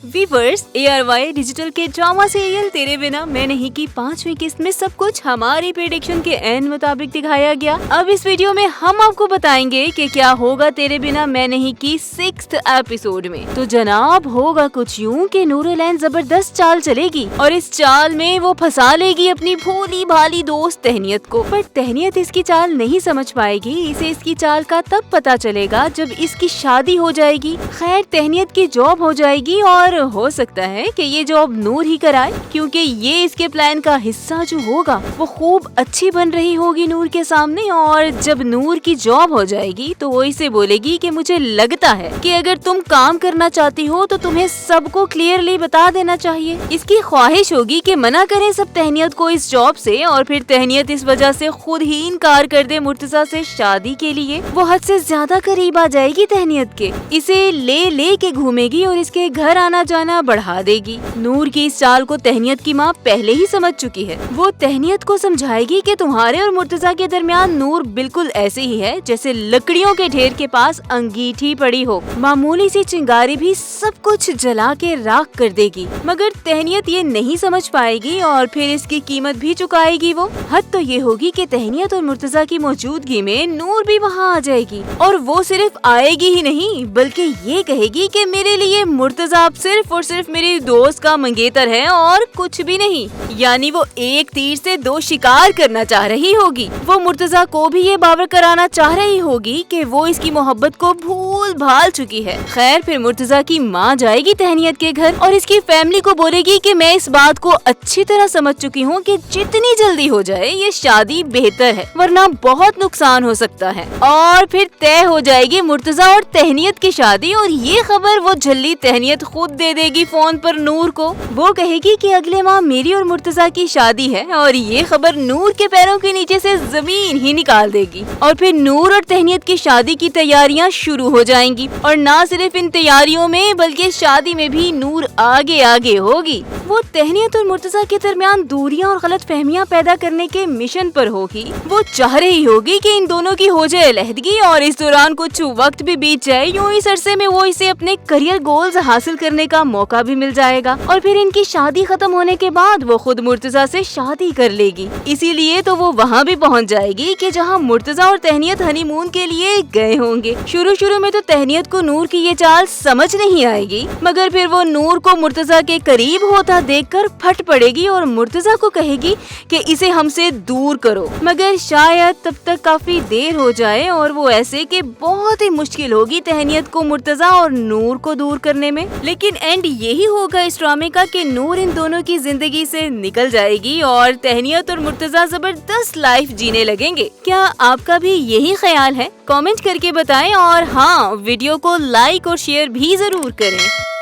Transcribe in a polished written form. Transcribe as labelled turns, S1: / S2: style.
S1: Viewers ARY digital के drama serial तेरे बिना मैं नहीं की 5वीं किस्त में सब कुछ हमारी प्रेडिक्शन के एन मुताबिक दिखाया गया। अब इस वीडियो में हम आपको बताएंगे कि क्या होगा तेरे बिना मैं नहीं की 6th एपिसोड में। तो जनाब होगा कुछ यूं कि नूरलैन जबरदस्त चाल चलेगी और इस चाल में वो फंसा लेगी अपनी भोली भाली दोस्त तहनियत को। पर तहनियत इसकी चाल नहीं समझ पाएगी। इसे इसकी चाल का तब पता चलेगा जब इसकी शादी हो जाएगी। खैर तहनियत की जॉब हो जाएगी और हो सकता है कि ये जॉब नूर ही कराए, क्योंकि ये इसके प्लान का हिस्सा जो होगा वो खूब अच्छी बन रही होगी नूर के सामने। और जब नूर की जॉब हो जाएगी तो वो इसे बोलेगी कि मुझे लगता है कि अगर तुम काम करना चाहती हो तो तुम्हें सबको क्लियरली बता देना चाहिए। इसकी ख्वाहिश होगी कि मना करें सब तहनियत को इस जॉब से, और फिर तहनियत इस वजह से खुद ही इनकार कर दे मुर्तजा से शादी के लिए। वो हद से ज्यादा करीब आ जाएगी तहनियत के, इसे ले के घूमेगी और इसके घर आना जाना बढ़ा देगी। नूर की इस चाल को तहनियत की माँ पहले ही समझ चुकी है। वो तहनियत को समझाएगी कि तुम्हारे और मुर्तजा के दरमियान नूर बिल्कुल ऐसे ही है जैसे लकड़ियों के ढेर के पास अंगीठी पड़ी हो। मामूली सी चिंगारी भी सब कुछ जला के राख कर देगी। मगर तहनियत ये नहीं समझ पाएगी और फिर इसकी कीमत भी चुकाएगी। वो हद तो ये होगी कि तहनियत और मुर्तजा की मौजूदगी में नूर भी वहाँ आ जाएगी। और वो सिर्फ आएगी ही नहीं बल्कि ये कहेगी कि मेरे लिए मुर्तजा अब सिर्फ और सिर्फ मेरी दोस्त का मंगेतर है और कुछ भी नहीं। यानी वो एक तीर से दो शिकार करना चाह रही होगी। वो मुर्तजा को भी ये बावर कराना चाह रही होगी कि वो इसकी मोहब्बत को भूल भाल चुकी है। खैर फिर मुर्तजा की माँ जाएगी तहनियत के घर और इसकी फैमिली को बोलेगी कि मैं इस बात को अच्छी तरह समझ चुकी हूँ कि जितनी जल्दी हो जाए ये शादी बेहतर है, वरना बहुत नुकसान हो सकता है। और फिर तय हो जाएगी मुर्तजा और तहनियत की शादी। और ये खबर वो झल्ली तहनियत खुद दे देगी फोन पर नूर को। वो कहेगी कि अगले माह मेरी और मुर्तजा की शादी है, और ये खबर नूर के पैरों के नीचे से जमीन ही निकाल देगी। और फिर नूर और तहनियत की शादी की तैयारियां शुरू हो जाएंगी। और ना सिर्फ इन तैयारियों में बल्कि शादी में भी नूर आगे आगे होगी। वो तहनियत और मुर्तजा के दरमियान दूरियां और गलत फहमियां पैदा करने के मिशन पर होगी। वो चाह रही होगी कि इन दोनों की हो जाए अलहदगी और इस दौरान कुछ वक्त भी बीत जाए। यूं इस अरसे में वो इसे अपने करियर गोल्स हासिल करने का मौका भी मिल जाएगा। और फिर इनकी शादी खत्म होने के बाद वो खुद मुर्तजा से शादी कर लेगी। इसीलिए तो वो वहाँ भी पहुँच जाएगी कि जहाँ मुर्तजा और तहनियत हनीमून के लिए गए होंगे। शुरू में तो तहनियत को नूर की ये चाल समझ नहीं आएगी, मगर फिर वो नूर को मुर्तजा के करीब होता देखकर फट पड़ेगी और मुर्तजा को कहेगी कि इसे हमसे दूर करो। मगर शायद तब तक काफी देर हो जाए और वो ऐसे कि बहुत ही मुश्किल होगी तहनियत को मुर्तजा और नूर को दूर करने में। लेकिन एंड यही होगा इस ड्रामे का कि नूर इन दोनों की जिंदगी से निकल जाएगी और तहनियत और मुर्तजा जबरदस्त लाइफ जीने लगेंगे। क्या आपका भी यही ख्याल है? कमेंट करके बताएं और हाँ, वीडियो को लाइक और शेयर भी जरूर करें।